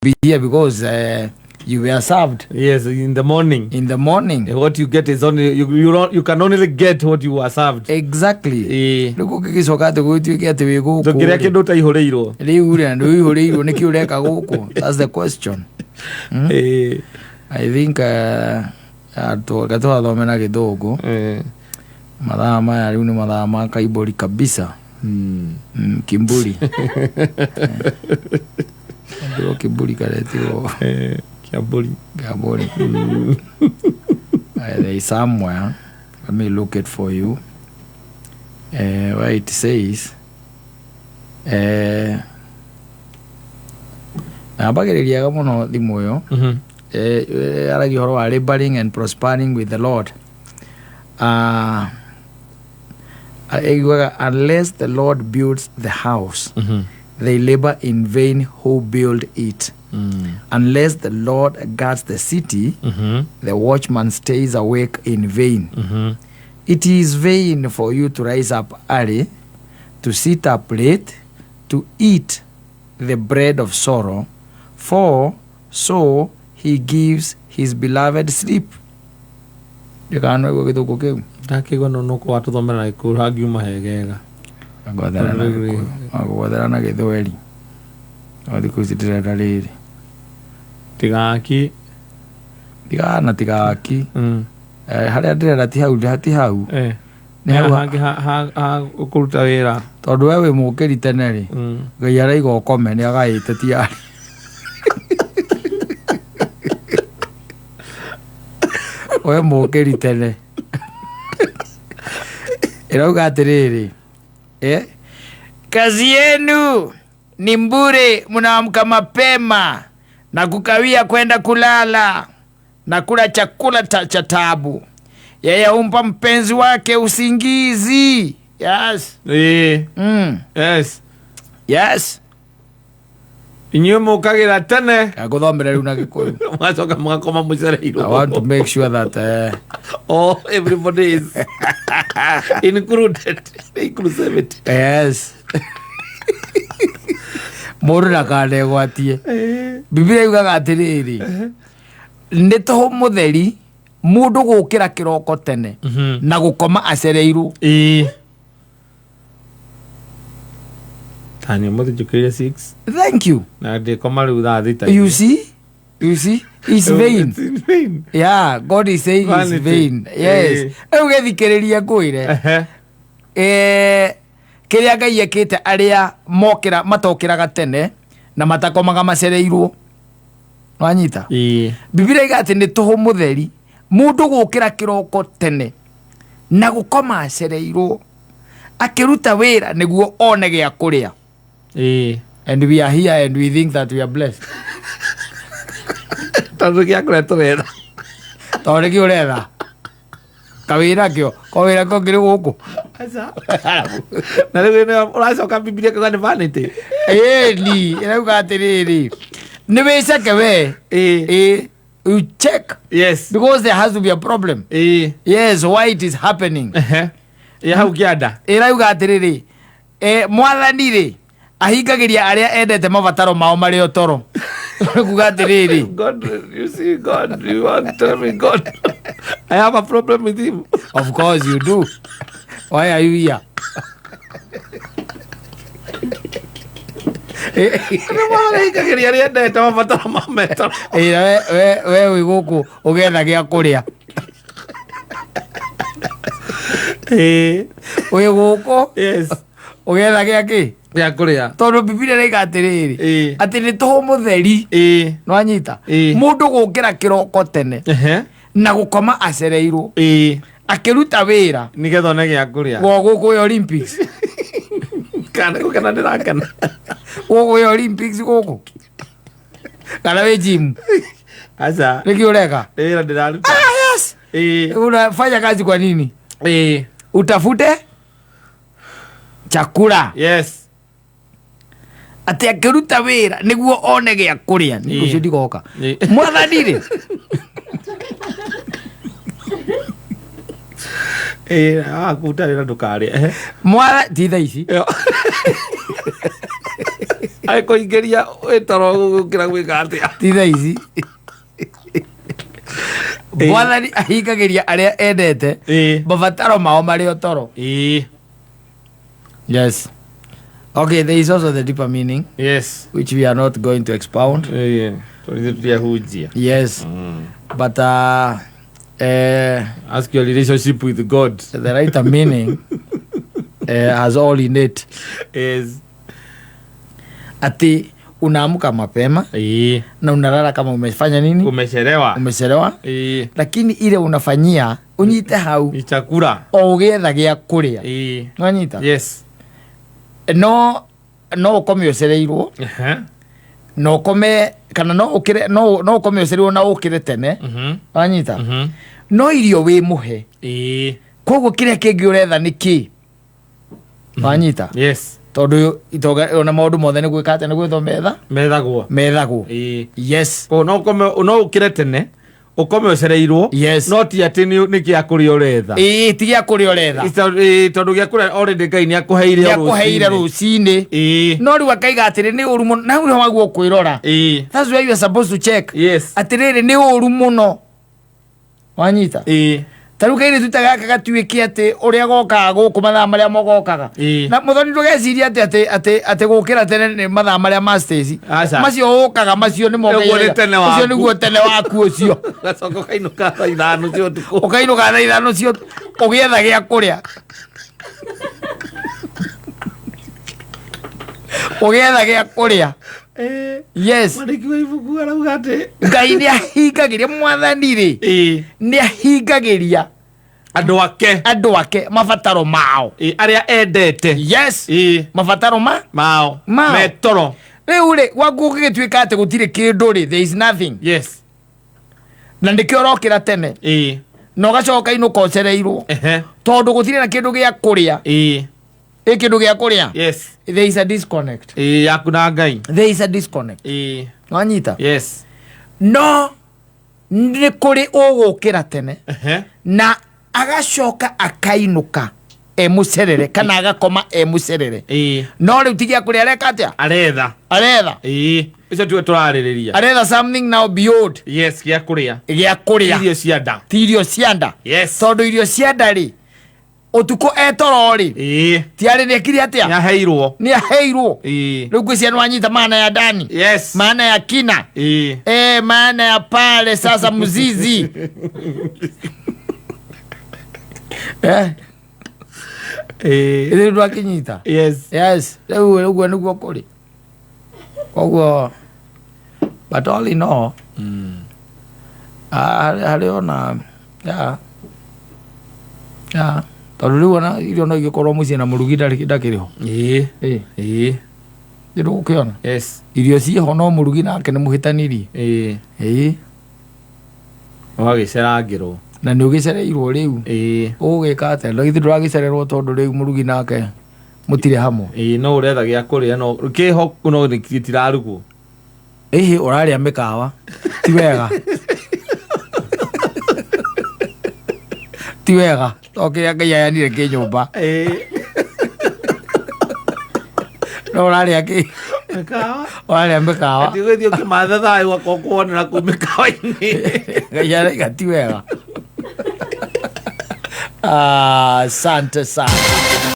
be here because you were served. Yes, in the morning. In the morning. What you get is only you can only get what you are served. Exactly. Luko kigicoka te gwituike ati wi guku. Ndokiria kindu ta ihureirwo. Riu ri andu ihureirwo niki ureka guku. That's the question. I think gatuathomera githungu. Mathaa maya riu ni mathaa ma kaiburi kabisa. Kimburi. Ndio kiburi karetio. Kiaburi. There is somewhere. Let me look it for you. Where it says nabagiriria muno thimu yo aragi horo wa laboring and prospering with the Lord. Unless the Lord builds the house, they labor in vain who build it. Unless the Lord guards the city, the watchman stays awake in vain. It is vain for you to rise up early, to sit up late, to eat the bread of sorrow, for so he gives his beloved sleep. Ndakigwa no ko atuthomera iku hagiuma hegega agwathera na githweri athiku citirenda riri tigaki haria ndirenda ti hau ni hangi ha ukuruta wira tondu we wi mukiri tene ri Ngai araiga ukome ni agaite ti ari we mukiri tene irauga atiriri kazi yenu ni mbure, mnaamka mapema na kukawia kwenda kulala na kula chakula cha taabu. Yeye humpa mpenzi wake usingizi. Yes. Yes. Inyo mukagira tene aguthomera riu na Gikuyu mwacoka mwakoma mucereirwo. I want to make sure that everybody is included. Inclusivity. Yes. Mũndũ ndakanegwatie. Biblia yugaga atiriri nĩ tũhũ mũtheri mũndũ gũkĩra kĩroko tene na gũkoma acereirwo. Tanya mũthĩ njũkĩrire 6. Thank you. Na ndĩkoma rĩu thaa thita. You see it's vain. Yeah, God is saying it's vain. Yes. Ũgethikĩrĩria ngwĩre kiria Ngai ekite aria mokira matokiraga tene na matakomaga macereirwo. Wanyita? Biblia igati ni tuhu mutheri mundu gukira kiroko tene na gukoma acereirwo akiruta wira niguo one gya kuria. And we are here and we think that we are blessed. Tondu gya kuria tuwira. Tondu gya uretha kawira kyo kawira ko ngiri guku asa na rĩu ũracoka Biblia kaga nĩ vanity ni irauga atiriri nĩ wĩceke we you check. Yes, because there has to be a problem. Yes, why it is happening. Hau kĩanda irauga atiriri mwathani ri ahingagiria aria endete mabataro mao marĩ otoro. Kuga atiriri God, you see God, you want to tell me God I have a problem with him. Of course you do. Why are you here? we wi guku ugetha gya kuria wi guku ugetha gya ki gya kuria tondu Biblia nĩ igatiriri ati nĩ tuhu mutheri no anyita mundu gukira kiroko tene na gukoma acereirwo akiruta wira nigetha one gya kuria guku Olympics kana ndirakana guku Olympics guku kana we gym asa niki ureka ndiraruta. Yes. Unafanya kazi kwa nini? Utafute chakula. Yes. Ati akiruta wira niguo one gya kuria niguo cindigoka mwathani ri kuta wira ndukari mwara ti thaa ici Aikoingeria wetoro gukira gwika atia. Ti thaa ici Mwathani ahingagiria aria endete mabataro mao mari o toro. Yes. Okay, there is also the deeper meaning. Yes. Which we are not going to expound. Yes. But ask your relationship with God. The right meaning has all in it. Yes. Ati unaamuka mapema na unalala kama umefanya nini? Umechelewa. Lakini ile unafanyia unyite hau ni chakula o getha gia kuria. Wanyita? Yes. No ukome ucereirwo. No ukome kana no ukire no ukome ucereirwo na ukire tene. Wanyita? No irio wi muhe. Koguo kire kingi uretha niki? Wanyita? Yes. Tondu itoga ona maundu mothe ni gwikate ni gwithomedha methagwo. Yes. No ukire tene ukome ucereirwo. Yes. No ti ati ni kia kuria uretha. Ti gia kuria uretha. Tondu gia kuria already Ngai ni akuheire rucini. No riu akaiga atiri ni uru muno na uri wagwo kwirora. That's why you are supposed to check. Yes. Atiriri ni uru muno. Wanyita? Taru kaire tutaga gatuike ati uria goka guku mathaa maria mogokaga. Na muthoni ndugeciria ati gukira tene ni mathaa maria ma stage. Macio ukaga macio ni mogeire. Macio niguo tene waku ucio. Gacoka kainuka thaa 5 cio tuko. Ukainuka thaa 5 cio ugietha gia kuria. Ugietha gia kuria. Yes. Mandikiwa ibuku arauga ati Ngai ni ahingagiria Mwathani ri. Ni ahingagiria andu ake mabataro mao. Aria endete. Yes. Mabataro mao. Metoro. Riu ri wagu gigituika ati gutire kindu ri, there is nothing. Yes. Na ndikio urokira tene. No gacoka inuka ucereirwo. Tondu gutire na kindu gia kuria. Kindu gia kuria. Yes. There is a disconnect. Yaku na Ngai. There is a disconnect. Wanyita? Yes. No ni kuri ugukira tene. Na agacoka akainuka mucerere kana agakoma mucerere. No riu tigia kuri areka atia? Aretha. Icio tuwe turaririria. Aretha something now beyond. Yes, gia kuria. Irio cianda. Irio cianda. Yes. Tondu irio cianda ri utuko etorori. Tiari ni kiri atia? Ni aheirwo. Riu kwisia nwanyita maana ya ndani. Yes. Maana ya kina. Maana ya pale sasa mzizi. Ile ndo akinyita. Yes. Ugo niguo kuri. Koguo but all in all aliona tondu riu ona irio no igikorwo mucii na murugi ndakiriho. Ndio ukiona. Yes. Irio ciho no murugi nake ni muhitanirie. Wagicerangirwo na ni ugicereirwo riu. Ugika ate ndo nduragicererwo tondu riu murugi nake mutire hamwe. No uretha gia kuria no kiho no gitirarugo. Uraria mikawa ti wega. Ti wega. Okay, akayanire ke nyumba. No uraria ki mikawa. Uraria mikawa. Ati githio kimatha thai wako kuonera ku mikawa-ini. Gayari gati wega. Asante sana.